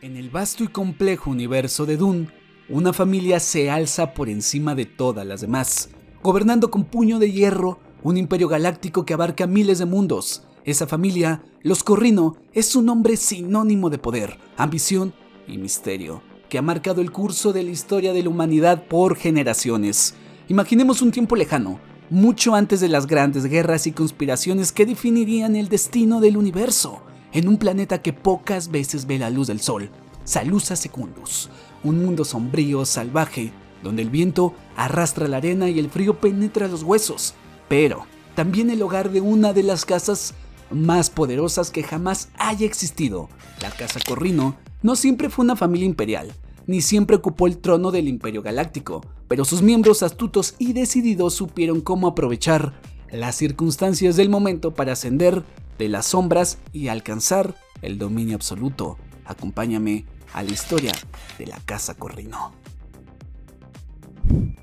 En el vasto y complejo universo de Dune, una familia se alza por encima de todas las demás, gobernando con puño de hierro un imperio galáctico que abarca miles de mundos. Esa familia, los Corrino, es un nombre sinónimo de poder, ambición y misterio, que ha marcado el curso de la historia de la humanidad por generaciones. Imaginemos un tiempo lejano, mucho antes de las grandes guerras y conspiraciones que definirían el destino del universo, en un planeta que pocas veces ve la luz del sol, Salusa Secundus, un mundo sombrío, salvaje, donde el viento arrastra la arena y el frío penetra los huesos, pero también el hogar de una de las casas más poderosas que jamás haya existido. La Casa Corrino no siempre fue una familia imperial, ni siempre ocupó el trono del Imperio Galáctico, pero sus miembros astutos y decididos supieron cómo aprovechar las circunstancias del momento para ascender de las sombras y alcanzar el dominio absoluto. Acompáñame a la historia de la Casa Corrino.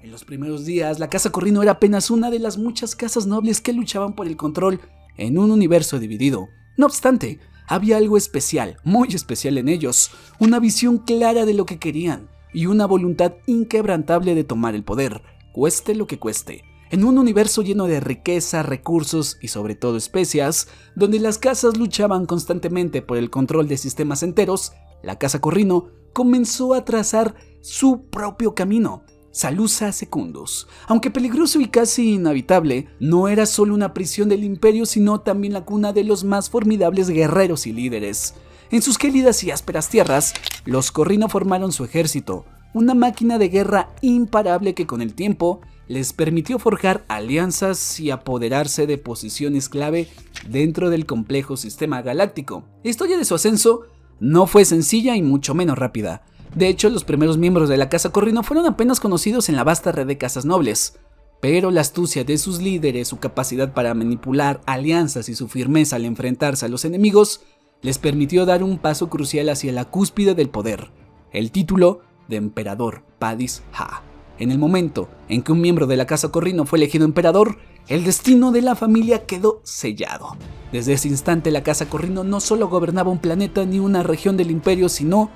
En los primeros días, la Casa Corrino era apenas una de las muchas casas nobles que luchaban por el control en un universo dividido. No obstante, había algo especial, muy especial en ellos, una visión clara de lo que querían y una voluntad inquebrantable de tomar el poder, cueste lo que cueste. En un universo lleno de riqueza, recursos y sobre todo especias, donde las casas luchaban constantemente por el control de sistemas enteros, la Casa Corrino comenzó a trazar su propio camino. Salusa Secundus, aunque peligroso y casi inhabitable, no era solo una prisión del imperio, sino también la cuna de los más formidables guerreros y líderes. En sus gélidas y ásperas tierras, los Corrino formaron su ejército, una máquina de guerra imparable que con el tiempo les permitió forjar alianzas y apoderarse de posiciones clave dentro del complejo sistema galáctico. La historia de su ascenso no fue sencilla y mucho menos rápida. De hecho, los primeros miembros de la Casa Corrino fueron apenas conocidos en la vasta red de casas nobles, pero la astucia de sus líderes, su capacidad para manipular alianzas y su firmeza al enfrentarse a los enemigos les permitió dar un paso crucial hacia la cúspide del poder, el título de Emperador Padis Ha. En el momento en que un miembro de la Casa Corrino fue elegido emperador, el destino de la familia quedó sellado. Desde ese instante, la Casa Corrino no solo gobernaba un planeta ni una región del imperio, sino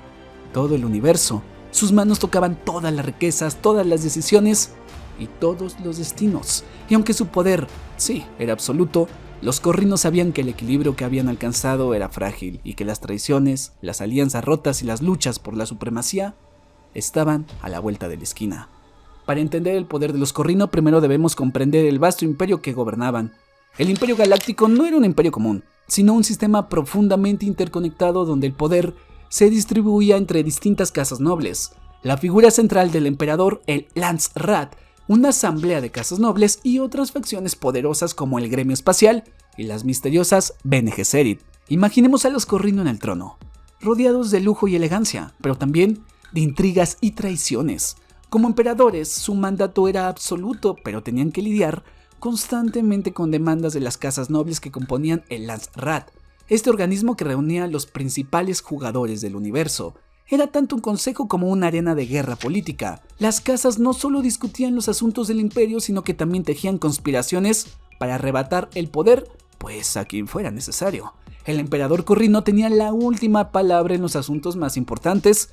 todo el universo. Sus manos tocaban todas las riquezas, todas las decisiones y todos los destinos. Y aunque su poder, sí, era absoluto, los Corrino sabían que el equilibrio que habían alcanzado era frágil y que las traiciones, las alianzas rotas y las luchas por la supremacía estaban a la vuelta de la esquina. Para entender el poder de los Corrino, primero debemos comprender el vasto imperio que gobernaban. El Imperio Galáctico no era un imperio común, sino un sistema profundamente interconectado donde el poder se distribuía entre distintas casas nobles. La figura central del emperador, el Landsraad, una asamblea de casas nobles y otras facciones poderosas como el Gremio Espacial y las misteriosas Bene Gesserit. Imaginemos a los Corrino en el trono, rodeados de lujo y elegancia, pero también de intrigas y traiciones. Como emperadores, su mandato era absoluto, pero tenían que lidiar constantemente con demandas de las casas nobles que componían el Landsraad. Este organismo que reunía a los principales jugadores del universo era tanto un consejo como una arena de guerra política. Las casas no solo discutían los asuntos del imperio, sino que también tejían conspiraciones para arrebatar el poder, pues a quien fuera necesario. El emperador Corrino tenía la última palabra en los asuntos más importantes,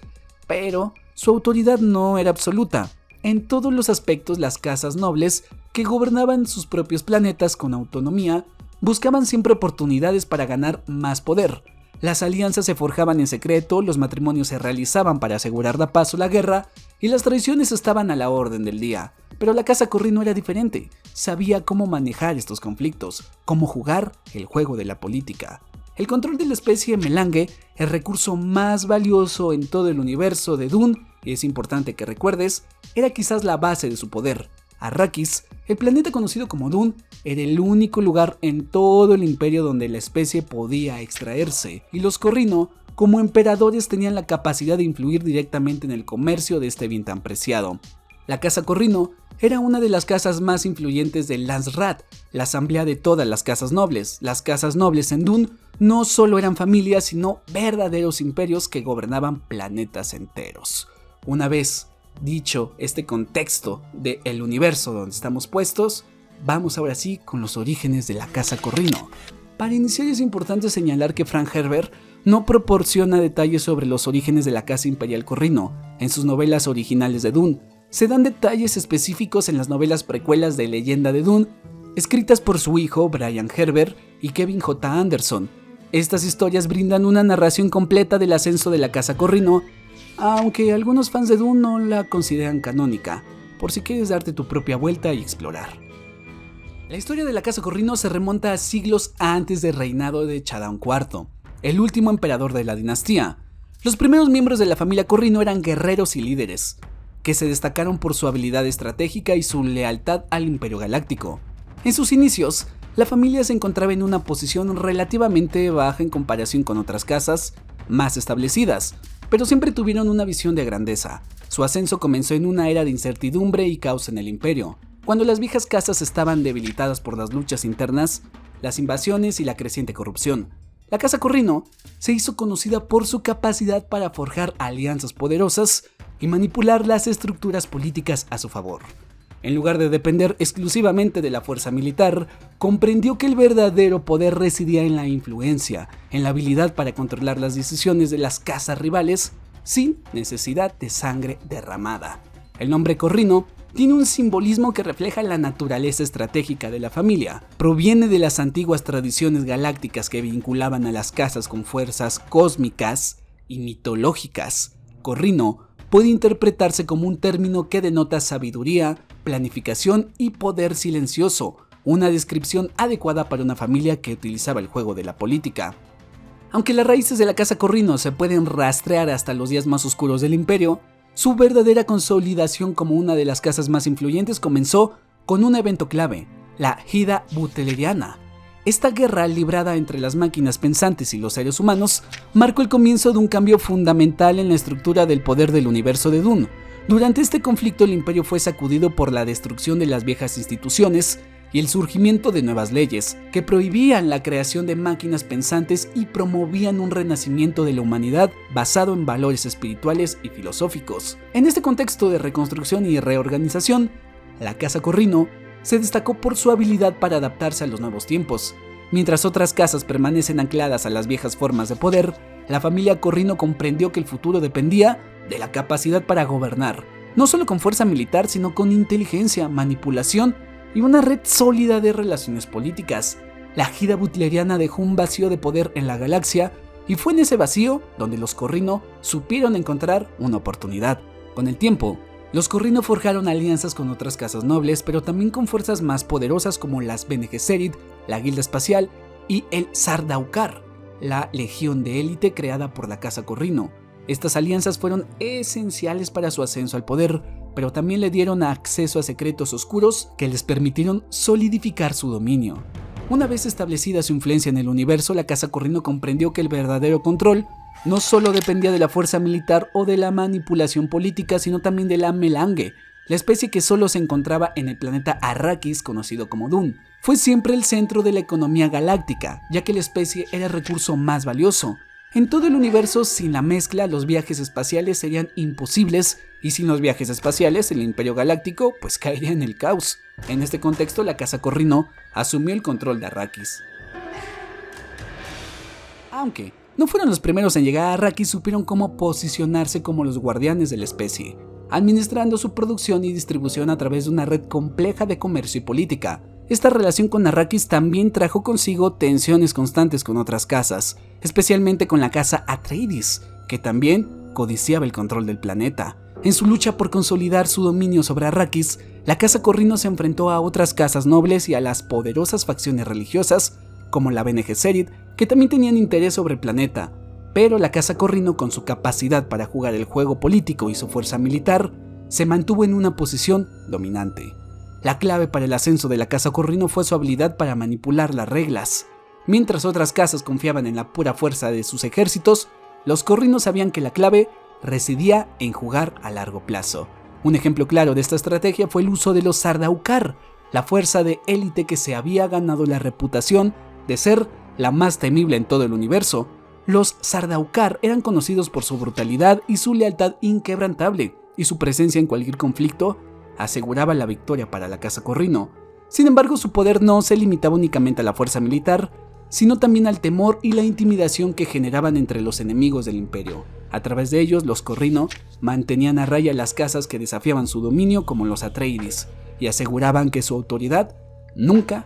pero su autoridad no era absoluta. En todos los aspectos, las casas nobles, que gobernaban sus propios planetas con autonomía, buscaban siempre oportunidades para ganar más poder. Las alianzas se forjaban en secreto, los matrimonios se realizaban para asegurar la paz o la guerra, y las traiciones estaban a la orden del día. Pero la Casa Corrino era diferente, sabía cómo manejar estos conflictos, cómo jugar el juego de la política. El control de la especie Melange, el recurso más valioso en todo el universo de Dune, y es importante que recuerdes, era quizás la base de su poder. Arrakis, el planeta conocido como Dune, era el único lugar en todo el imperio donde la especie podía extraerse, y los Corrino, como emperadores, tenían la capacidad de influir directamente en el comercio de este bien tan preciado. La Casa Corrino era una de las casas más influyentes del Landsraad, la asamblea de todas las casas nobles. Las casas nobles en Dune no solo eran familias, sino verdaderos imperios que gobernaban planetas enteros. Una vez dicho este contexto del universo donde estamos puestos, vamos ahora sí con los orígenes de la Casa Corrino. Para iniciar es importante señalar que Frank Herbert, no proporciona detalles sobre los orígenes de la Casa Imperial Corrino en sus novelas originales de Dune. Se dan detalles específicos en las novelas precuelas de Leyenda de Dune, escritas por su hijo Brian Herbert y Kevin J. Anderson. Estas historias brindan una narración completa del ascenso de la Casa Corrino, aunque algunos fans de Dune no la consideran canónica, por si quieres darte tu propia vuelta y explorar. La historia de la Casa Corrino se remonta a siglos antes del reinado de Chadán IV, el último emperador de la dinastía. Los primeros miembros de la familia Corrino eran guerreros y líderes, que se destacaron por su habilidad estratégica y su lealtad al Imperio Galáctico. En sus inicios, la familia se encontraba en una posición relativamente baja en comparación con otras casas más establecidas, pero siempre tuvieron una visión de grandeza. Su ascenso comenzó en una era de incertidumbre y caos en el Imperio, cuando las viejas casas estaban debilitadas por las luchas internas, las invasiones y la creciente corrupción. La Casa Corrino se hizo conocida por su capacidad para forjar alianzas poderosas y manipular las estructuras políticas a su favor. En lugar de depender exclusivamente de la fuerza militar, comprendió que el verdadero poder residía en la influencia, en la habilidad para controlar las decisiones de las casas rivales sin necesidad de sangre derramada. El nombre Corrino tiene un simbolismo que refleja la naturaleza estratégica de la familia. Proviene de las antiguas tradiciones galácticas que vinculaban a las casas con fuerzas cósmicas y mitológicas. Corrino puede interpretarse como un término que denota sabiduría, planificación y poder silencioso, una descripción adecuada para una familia que utilizaba el juego de la política. Aunque las raíces de la Casa Corrino se pueden rastrear hasta los días más oscuros del Imperio, su verdadera consolidación como una de las casas más influyentes comenzó con un evento clave, la Hida Butleriana. Esta guerra librada entre las máquinas pensantes y los seres humanos marcó el comienzo de un cambio fundamental en la estructura del poder del universo de Dune. Durante este conflicto el Imperio fue sacudido por la destrucción de las viejas instituciones y el surgimiento de nuevas leyes que prohibían la creación de máquinas pensantes y promovían un renacimiento de la humanidad basado en valores espirituales y filosóficos. En este contexto de reconstrucción y reorganización, la Casa Corrino se destacó por su habilidad para adaptarse a los nuevos tiempos. Mientras otras casas permanecen ancladas a las viejas formas de poder, la familia Corrino comprendió que el futuro dependía de la capacidad para gobernar, no solo con fuerza militar, sino con inteligencia, manipulación y una red sólida de relaciones políticas. La Hida Butleriana dejó un vacío de poder en la galaxia y fue en ese vacío donde los Corrino supieron encontrar una oportunidad. Con el tiempo, los Corrino forjaron alianzas con otras casas nobles, pero también con fuerzas más poderosas como las Bene Gesserit, la Guilda Espacial y el Sardaukar, la legión de élite creada por la Casa Corrino. Estas alianzas fueron esenciales para su ascenso al poder, pero también le dieron acceso a secretos oscuros que les permitieron solidificar su dominio. Una vez establecida su influencia en el universo, la Casa Corrino comprendió que el verdadero control no solo dependía de la fuerza militar o de la manipulación política, sino también de la melange, la especie que solo se encontraba en el planeta Arrakis, conocido como Dune. Fue siempre el centro de la economía galáctica, ya que la especie era el recurso más valioso. En todo el universo, sin la mezcla, los viajes espaciales serían imposibles, y sin los viajes espaciales, el Imperio Galáctico pues caería en el caos. En este contexto, la Casa Corrino asumió el control de Arrakis. Aunque no fueron los primeros en llegar a Arrakis, supieron cómo posicionarse como los guardianes de la especie, administrando su producción y distribución a través de una red compleja de comercio y política. Esta relación con Arrakis también trajo consigo tensiones constantes con otras casas, especialmente con la casa Atreides, que también codiciaba el control del planeta. En su lucha por consolidar su dominio sobre Arrakis, la Casa Corrino se enfrentó a otras casas nobles y a las poderosas facciones religiosas, como la Bene Gesserit, que también tenían interés sobre el planeta. Pero la Casa Corrino, con su capacidad para jugar el juego político y su fuerza militar, se mantuvo en una posición dominante. La clave para el ascenso de la Casa Corrino fue su habilidad para manipular las reglas. Mientras otras casas confiaban en la pura fuerza de sus ejércitos, los Corrino sabían que la clave residía en jugar a largo plazo. Un ejemplo claro de esta estrategia fue el uso de los Sardaukar, la fuerza de élite que se había ganado la reputación de ser la más temible en todo el universo. Los Sardaukar eran conocidos por su brutalidad y su lealtad inquebrantable, y su presencia en cualquier conflicto aseguraba la victoria para la Casa Corrino. Sin embargo, su poder no se limitaba únicamente a la fuerza militar, sino también al temor y la intimidación que generaban entre los enemigos del imperio. A través de ellos, los Corrino mantenían a raya las casas que desafiaban su dominio, como los Atreides, y aseguraban que su autoridad nunca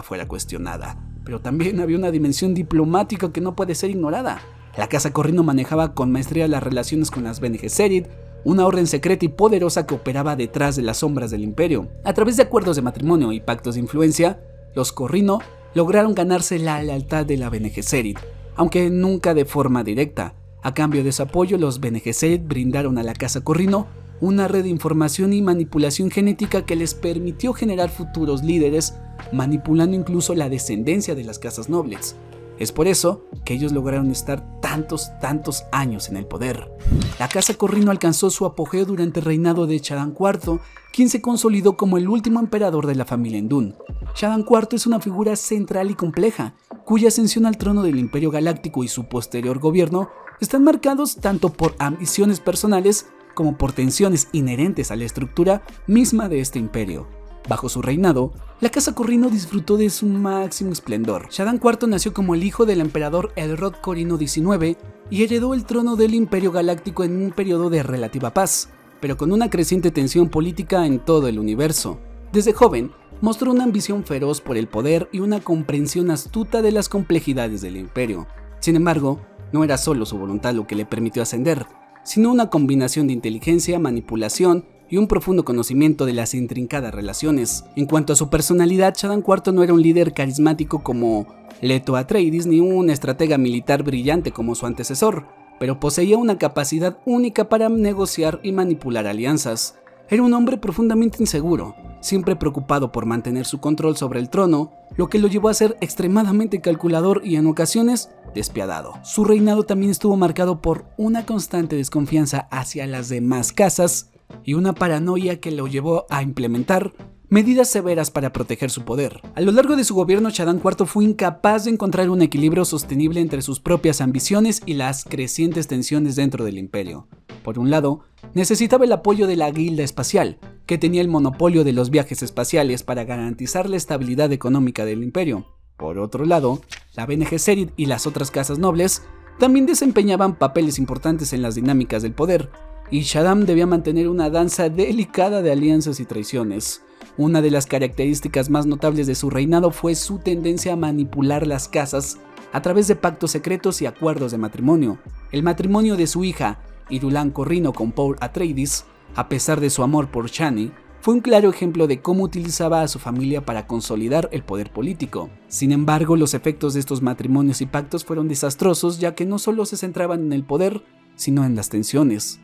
fuera cuestionada. Pero también había una dimensión diplomática que no puede ser ignorada. La casa Corrino manejaba con maestría las relaciones con las Bene Gesserit, una orden secreta y poderosa que operaba detrás de las sombras del imperio. A través de acuerdos de matrimonio y pactos de influencia, los Corrino lograron ganarse la lealtad de la Bene Gesserit, aunque nunca de forma directa. A cambio de su apoyo, los Bene Gesserit brindaron a la casa Corrino una red de información y manipulación genética que les permitió generar futuros líderes, manipulando incluso la descendencia de las casas nobles. Es por eso que ellos lograron estar tantos años en el poder. La casa Corrino alcanzó su apogeo durante el reinado de Shaddam IV, quien se consolidó como el último emperador de la familia Endun. Shaddam IV es una figura central y compleja, cuya ascensión al trono del Imperio Galáctico y su posterior gobierno están marcados tanto por ambiciones personales como por tensiones inherentes a la estructura misma de este imperio. Bajo su reinado, la casa Corrino disfrutó de su máximo esplendor. Shaddam IV nació como el hijo del emperador Elrod Corrino XIX y heredó el trono del Imperio Galáctico en un periodo de relativa paz, pero con una creciente tensión política en todo el universo. Desde joven, mostró una ambición feroz por el poder y una comprensión astuta de las complejidades del imperio. Sin embargo, no era solo su voluntad lo que le permitió ascender, sino una combinación de inteligencia, manipulación y un profundo conocimiento de las intrincadas relaciones. En cuanto a su personalidad, Shaddam IV no era un líder carismático como Leto Atreides ni un estratega militar brillante como su antecesor, pero poseía una capacidad única para negociar y manipular alianzas. Era un hombre profundamente inseguro, siempre preocupado por mantener su control sobre el trono, lo que lo llevó a ser extremadamente calculador y en ocasiones despiadado. Su reinado también estuvo marcado por una constante desconfianza hacia las demás casas y una paranoia que lo llevó a implementar medidas severas para proteger su poder. A lo largo de su gobierno, Shaddam IV fue incapaz de encontrar un equilibrio sostenible entre sus propias ambiciones y las crecientes tensiones dentro del imperio. Por un lado, necesitaba el apoyo de la Guilda Espacial, que tenía el monopolio de los viajes espaciales para garantizar la estabilidad económica del imperio. Por otro lado, la Bene Gesserit y las otras casas nobles también desempeñaban papeles importantes en las dinámicas del poder, y Shaddam debía mantener una danza delicada de alianzas y traiciones. Una de las características más notables de su reinado fue su tendencia a manipular las casas a través de pactos secretos y acuerdos de matrimonio. El matrimonio de su hija, Irulan Corrino, con Paul Atreides, a pesar de su amor por Chani, fue un claro ejemplo de cómo utilizaba a su familia para consolidar el poder político. Sin embargo, los efectos de estos matrimonios y pactos fueron desastrosos, ya que no solo se centraban en el poder, sino en las tensiones.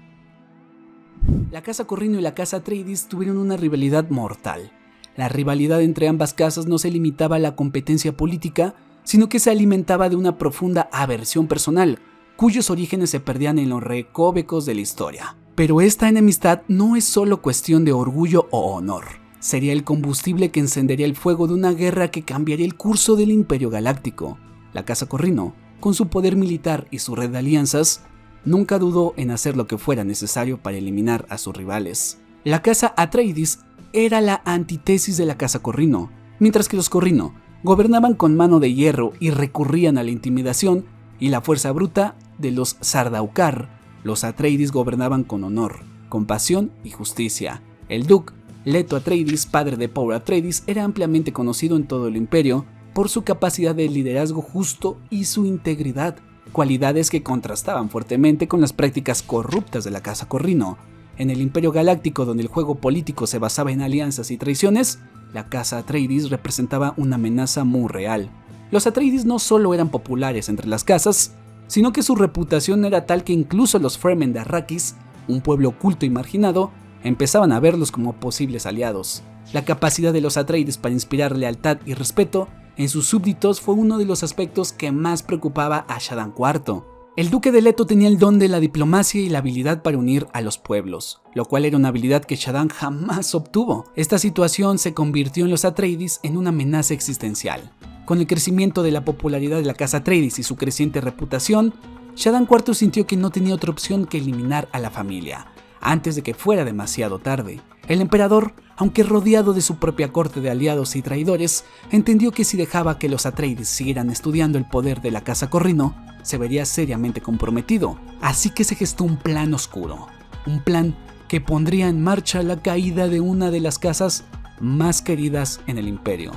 La casa Corrino y la casa Atreides tuvieron una rivalidad mortal. La rivalidad entre ambas casas no se limitaba a la competencia política, sino que se alimentaba de una profunda aversión personal, cuyos orígenes se perdían en los recovecos de la historia. Pero esta enemistad no es solo cuestión de orgullo o honor. Sería el combustible que encendería el fuego de una guerra que cambiaría el curso del Imperio Galáctico. La casa Corrino, con su poder militar y su red de alianzas, nunca dudó en hacer lo que fuera necesario para eliminar a sus rivales. La casa Atreides era la antítesis de la casa Corrino. Mientras que los Corrino gobernaban con mano de hierro y recurrían a la intimidación y la fuerza bruta de los Sardaukar, los Atreides gobernaban con honor, compasión y justicia. El duque Leto Atreides, padre de Paul Atreides, era ampliamente conocido en todo el imperio por su capacidad de liderazgo justo y su integridad, cualidades que contrastaban fuertemente con las prácticas corruptas de la casa Corrino. En el Imperio Galáctico, donde el juego político se basaba en alianzas y traiciones, la casa Atreides representaba una amenaza muy real. Los Atreides no solo eran populares entre las casas, sino que su reputación era tal que incluso los Fremen de Arrakis, un pueblo oculto y marginado, empezaban a verlos como posibles aliados. La capacidad de los Atreides para inspirar lealtad y respeto en sus súbditos fue uno de los aspectos que más preocupaba a Shaddam IV. El duque de Leto tenía el don de la diplomacia y la habilidad para unir a los pueblos, lo cual era una habilidad que Shaddam jamás obtuvo. Esta situación se convirtió en los Atreides en una amenaza existencial. Con el crecimiento de la popularidad de la casa Atreides y su creciente reputación, Shaddam IV sintió que no tenía otra opción que eliminar a la familia. antes de que fuera demasiado tarde. El emperador, aunque rodeado de su propia corte de aliados y traidores, entendió que si dejaba que los Atreides siguieran estudiando el poder de la casa Corrino, se vería seriamente comprometido. Así que se gestó un plan oscuro, un plan que pondría en marcha la caída de una de las casas más queridas en el imperio.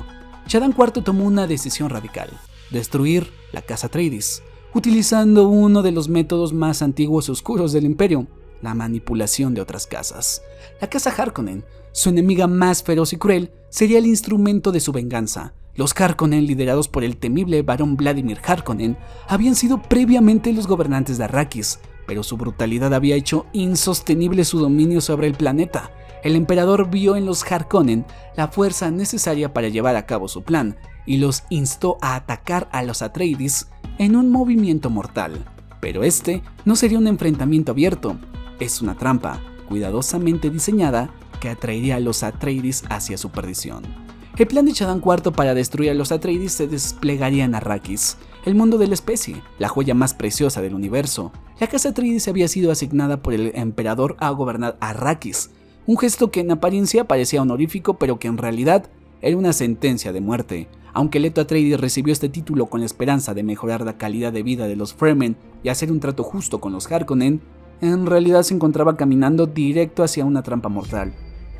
Shaddam IV tomó una decisión radical: destruir la casa Atreides, utilizando uno de los métodos más antiguos y oscuros del imperio: la manipulación de otras casas. La casa Harkonnen, su enemiga más feroz y cruel, sería el instrumento de su venganza. Los Harkonnen, liderados por el temible barón Vladimir Harkonnen, habían sido previamente los gobernantes de Arrakis, pero su brutalidad había hecho insostenible su dominio sobre el planeta. El emperador vio en los Harkonnen la fuerza necesaria para llevar a cabo su plan y los instó a atacar a los Atreides en un movimiento mortal. Pero este no sería un enfrentamiento abierto, es una trampa cuidadosamente diseñada que atraería a los Atreides hacia su perdición. El plan de Shaddam IV para destruir a los Atreides se desplegaría en Arrakis, el mundo de la especie, la joya más preciosa del universo. La casa Atreides había sido asignada por el emperador a gobernar Arrakis, un gesto que en apariencia parecía honorífico, pero que en realidad era una sentencia de muerte. Aunque Leto Atreides recibió este título con la esperanza de mejorar la calidad de vida de los Fremen y hacer un trato justo con los Harkonnen, en realidad se encontraba caminando directo hacia una trampa mortal.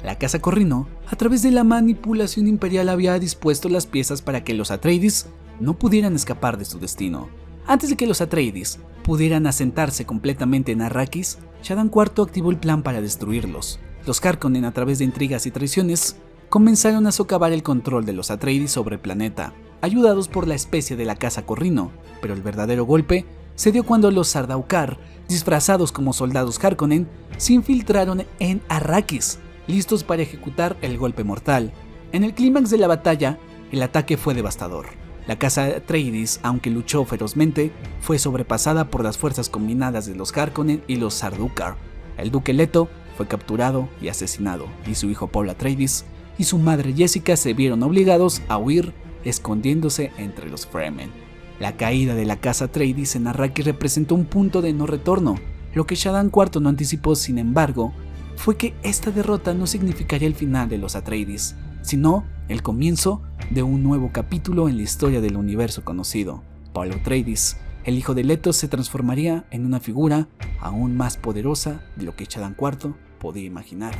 La casa Corrino, a través de la manipulación imperial, había dispuesto las piezas para que los Atreides no pudieran escapar de su destino. Antes de que los Atreides pudieran asentarse completamente en Arrakis, Shaddam IV activó el plan para destruirlos. Los Harkonnen, a través de intrigas y traiciones, comenzaron a socavar el control de los Atreides sobre el planeta, ayudados por la especie de la casa Corrino, pero el verdadero golpe se dio cuando los Sardaukar, disfrazados como soldados Harkonnen, se infiltraron en Arrakis, listos para ejecutar el golpe mortal. En el clímax de la batalla, el ataque fue devastador. La casa Atreides, aunque luchó ferozmente, fue sobrepasada por las fuerzas combinadas de los Harkonnen y los Sardaukar. El duque Leto fue capturado y asesinado, y su hijo Paul Atreides y su madre Jessica se vieron obligados a huir, escondiéndose entre los Fremen. La caída de la casa Atreides en Arrakis representó un punto de no retorno. Lo que Shaddam IV no anticipó, sin embargo, fue que esta derrota no significaría el final de los Atreides, sino el comienzo de un nuevo capítulo en la historia del universo conocido. Paul Atreides, el hijo de Leto, se transformaría en una figura aún más poderosa de lo que Shaddam IV podía imaginar.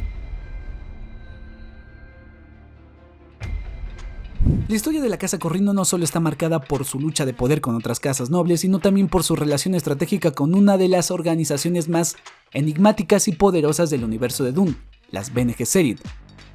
La historia de la casa Corrino no solo está marcada por su lucha de poder con otras casas nobles, sino también por su relación estratégica con una de las organizaciones más enigmáticas y poderosas del universo de Dune, las Bene Gesserit.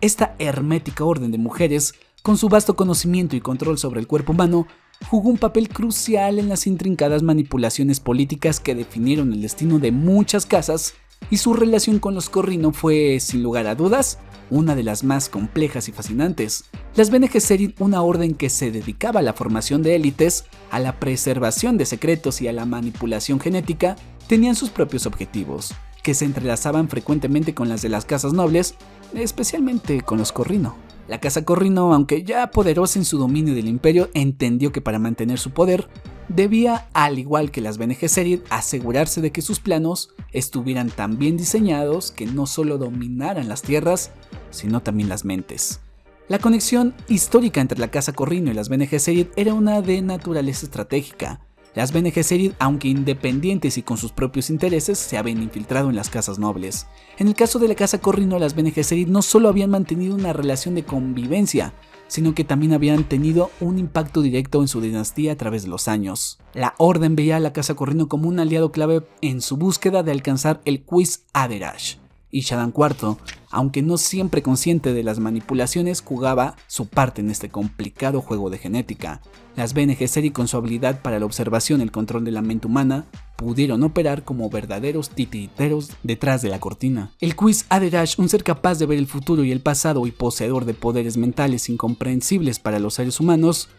Esta hermética orden de mujeres, con su vasto conocimiento y control sobre el cuerpo humano, jugó un papel crucial en las intrincadas manipulaciones políticas que definieron el destino de muchas casas, y su relación con los Corrino fue, sin lugar a dudas, una de las más complejas y fascinantes. Las Bene Gesserit, una orden que se dedicaba a la formación de élites, a la preservación de secretos y a la manipulación genética, tenían sus propios objetivos, que se entrelazaban frecuentemente con las de las casas nobles, especialmente con los Corrino. La casa Corrino, aunque ya poderosa en su dominio del imperio, entendió que para mantener su poder, debía, al igual que las Bene Gesserit, asegurarse de que sus planos estuvieran tan bien diseñados que no solo dominaran las tierras, sino también las mentes. La conexión histórica entre la casa Corrino y las Bene Gesserit era una de naturaleza estratégica. Las Bene Gesserit, aunque independientes y con sus propios intereses, se habían infiltrado en las casas nobles. En el caso de la casa Corrino, las Bene Gesserit no solo habían mantenido una relación de convivencia, sino que también habían tenido un impacto directo en su dinastía a través de los años. La orden veía a la casa Corrino como un aliado clave en su búsqueda de alcanzar el Quis Aderach, y Shaddam IV, aunque no siempre consciente de las manipulaciones, jugaba su parte en este complicado juego de genética. Las Bene Gesserit, con su habilidad para la observación y el control de la mente humana, pudieron operar como verdaderos titiriteros detrás de la cortina. El Quis Aderach, un ser capaz de ver el futuro y el pasado y poseedor de poderes mentales incomprensibles para los seres humanos,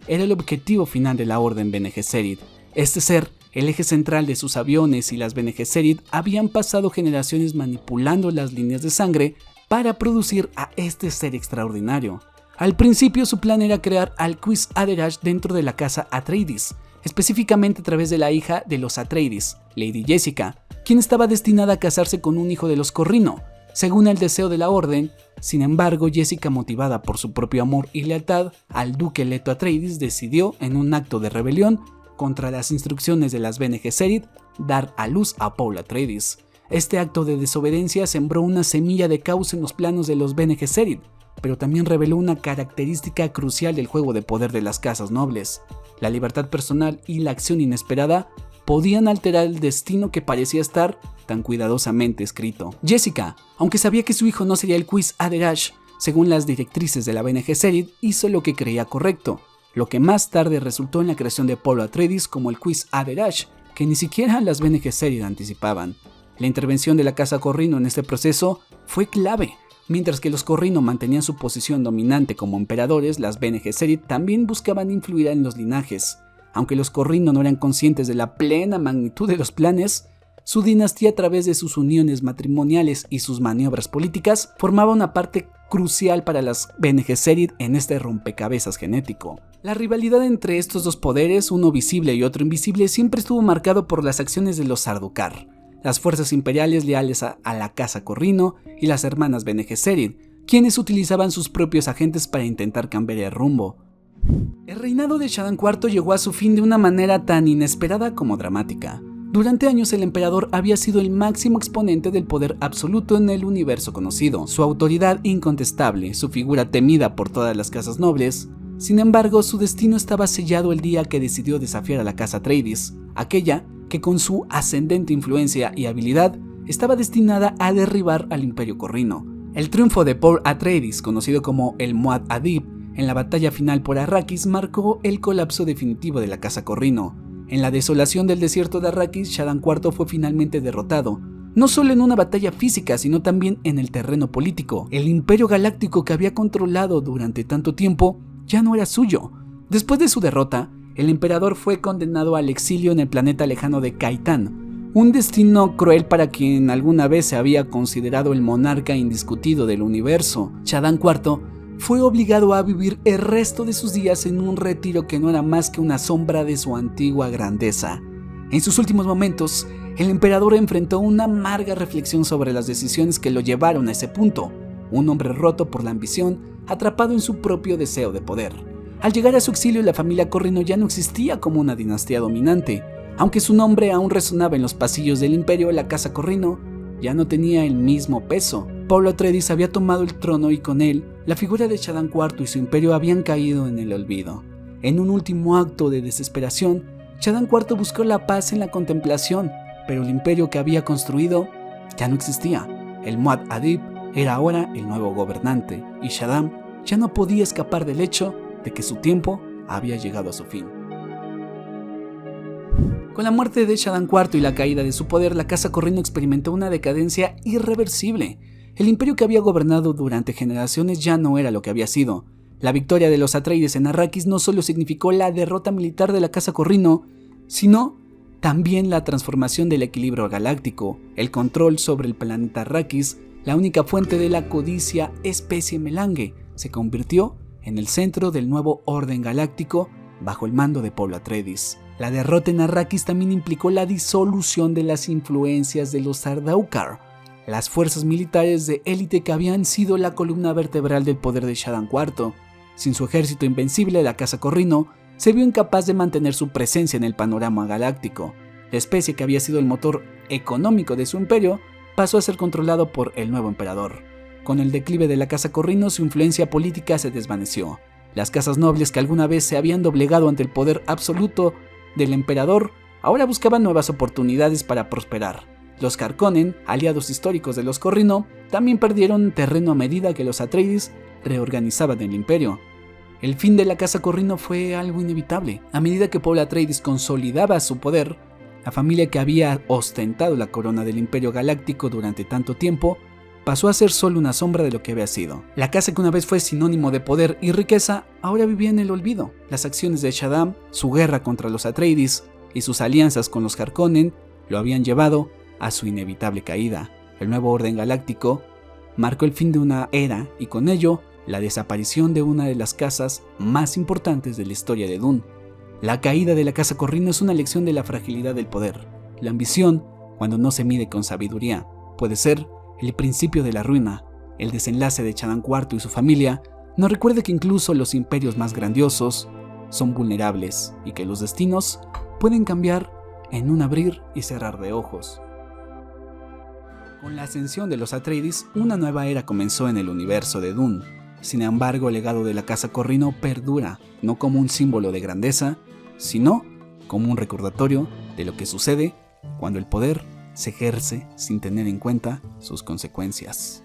era el objetivo final de la Orden Bene Gesserit. Este ser, el eje central de sus aviones, y las Bene Gesserit habían pasado generaciones manipulando las líneas de sangre para producir a este ser extraordinario. Al principio su plan era crear al Quis Aderach dentro de la casa Atreides, específicamente a través de la hija de los Atreides, Lady Jessica, quien estaba destinada a casarse con un hijo de los Corrino, según el deseo de la orden. Sin embargo, Jessica, motivada por su propio amor y lealtad al duque Leto Atreides, decidió, en un acto de rebelión contra las instrucciones de las Bene Gesserit, dar a luz a Paul Atreides. Este acto de desobediencia sembró una semilla de caos en los planos de los Bene Gesserit, pero también reveló una característica crucial del juego de poder de las casas nobles. La libertad personal y la acción inesperada podían alterar el destino que parecía estar tan cuidadosamente escrito. Jessica, aunque sabía que su hijo no sería el Quis Aderach, según las directrices de la Bene Gesserit, hizo lo que creía correcto, lo que más tarde resultó en la creación de Paul Atreides como el Quis Aderach, que ni siquiera las Bene Gesserit anticipaban. La intervención de la casa Corrino en este proceso fue clave. Mientras que los Corrino mantenían su posición dominante como emperadores, las Bene Gesserit también buscaban influir en los linajes. Aunque los Corrino no eran conscientes de la plena magnitud de los planes, su dinastía, a través de sus uniones matrimoniales y sus maniobras políticas, formaba una parte crucial para las Bene Gesserit en este rompecabezas genético. La rivalidad entre estos dos poderes, uno visible y otro invisible, siempre estuvo marcado por las acciones de los Sardaukar, las fuerzas imperiales leales a la casa Corrino y las hermanas Bene Gesserit, quienes utilizaban sus propios agentes para intentar cambiar el rumbo. El reinado de Shaddam IV llegó a su fin de una manera tan inesperada como dramática. Durante años el emperador había sido el máximo exponente del poder absoluto en el universo conocido, su autoridad incontestable, su figura temida por todas las casas nobles. Sin embargo, su destino estaba sellado el día que decidió desafiar a la casa Atreides, aquella que con su ascendente influencia y habilidad estaba destinada a derribar al Imperio Corrino. El triunfo de Paul Atreides, conocido como el Muad'Dib, en la batalla final por Arrakis, marcó el colapso definitivo de la casa Corrino. En la desolación del desierto de Arrakis, Shaddam IV fue finalmente derrotado, no solo en una batalla física, sino también en el terreno político. El Imperio Galáctico que había controlado durante tanto tiempo ya no era suyo. Después de su derrota, el emperador fue condenado al exilio en el planeta lejano de Khaitán, un destino cruel para quien alguna vez se había considerado el monarca indiscutido del universo. Shaddam IV fue obligado a vivir el resto de sus días en un retiro que no era más que una sombra de su antigua grandeza. En sus últimos momentos, el emperador enfrentó una amarga reflexión sobre las decisiones que lo llevaron a ese punto. Un hombre roto por la ambición, atrapado en su propio deseo de poder. Al llegar a su exilio, la familia Corrino ya no existía como una dinastía dominante. Aunque su nombre aún resonaba en los pasillos del imperio, la casa Corrino ya no tenía el mismo peso. Paul Atreides había tomado el trono y con él, la figura de Shaddam IV y su imperio habían caído en el olvido. En un último acto de desesperación, Shaddam IV buscó la paz en la contemplación, pero el imperio que había construido ya no existía. El Muad'Dib era ahora el nuevo gobernante, y Shaddam ya no podía escapar del hecho de que su tiempo había llegado a su fin. Con la muerte de Shaddam IV y la caída de su poder, la casa Corrino experimentó una decadencia irreversible. El imperio que había gobernado durante generaciones ya no era lo que había sido. La victoria de los Atreides en Arrakis no solo significó la derrota militar de la casa Corrino, sino también la transformación del equilibrio galáctico, el control sobre el planeta Arrakis, la única fuente de la codicia especie Melange, se convirtió en el centro del nuevo orden galáctico bajo el mando de Paul Atreides. La derrota en Arrakis también implicó la disolución de las influencias de los Sardaukar, las fuerzas militares de élite que habían sido la columna vertebral del poder de Shaddam IV. Sin su ejército invencible, la casa Corrino se vio incapaz de mantener su presencia en el panorama galáctico. La especie que había sido el motor económico de su imperio pasó a ser controlado por el nuevo emperador. Con el declive de la casa Corrino, su influencia política se desvaneció. Las casas nobles que alguna vez se habían doblegado ante el poder absoluto del emperador ahora buscaban nuevas oportunidades para prosperar. Los Harkonnen, aliados históricos de los Corrino, también perdieron terreno a medida que los Atreides reorganizaban el imperio. El fin de la casa Corrino fue algo inevitable. A medida que Paul Atreides consolidaba su poder, la familia que había ostentado la corona del Imperio Galáctico durante tanto tiempo pasó a ser solo una sombra de lo que había sido. La casa que una vez fue sinónimo de poder y riqueza, ahora vivía en el olvido. Las acciones de Shaddam, su guerra contra los Atreides y sus alianzas con los Harkonnen lo habían llevado a su inevitable caída. El nuevo orden galáctico marcó el fin de una era y con ello la desaparición de una de las casas más importantes de la historia de Dune. La caída de la casa Corrino es una lección de la fragilidad del poder. La ambición, cuando no se mide con sabiduría, puede ser el principio de la ruina, el desenlace de Chadán IV y su familia. Nos recuerda que incluso los imperios más grandiosos son vulnerables y que los destinos pueden cambiar en un abrir y cerrar de ojos. Con la ascensión de los Atreides, una nueva era comenzó en el universo de Dune. Sin embargo, el legado de la casa Corrino perdura, no como un símbolo de grandeza, sino como un recordatorio de lo que sucede cuando el poder se ejerce sin tener en cuenta sus consecuencias.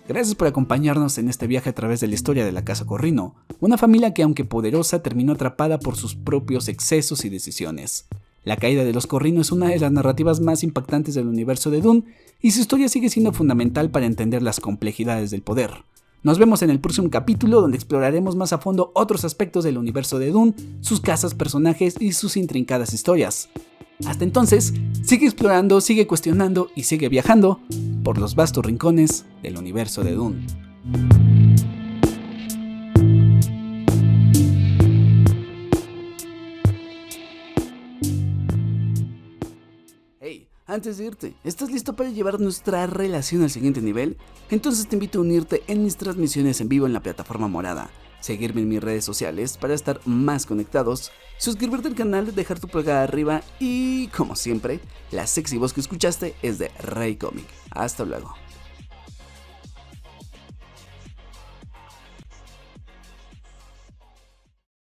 Gracias por acompañarnos en este viaje a través de la historia de la casa Corrino, una familia que, aunque poderosa, terminó atrapada por sus propios excesos y decisiones. La caída de los Corrino es una de las narrativas más impactantes del universo de Dune, y su historia sigue siendo fundamental para entender las complejidades del poder. Nos vemos en el próximo capítulo, donde exploraremos más a fondo otros aspectos del universo de Dune, sus casas, personajes y sus intrincadas historias. Hasta entonces, sigue explorando, sigue cuestionando y sigue viajando por los vastos rincones del universo de Dune. Hey, antes de irte, ¿estás listo para llevar nuestra relación al siguiente nivel? Entonces te invito a unirte en mis transmisiones en vivo en la plataforma morada, seguirme en mis redes sociales para estar más conectados, suscribirte al canal, dejar tu pulgar arriba y, como siempre, la sexy voz que escuchaste es de Rey Comic. Hasta luego.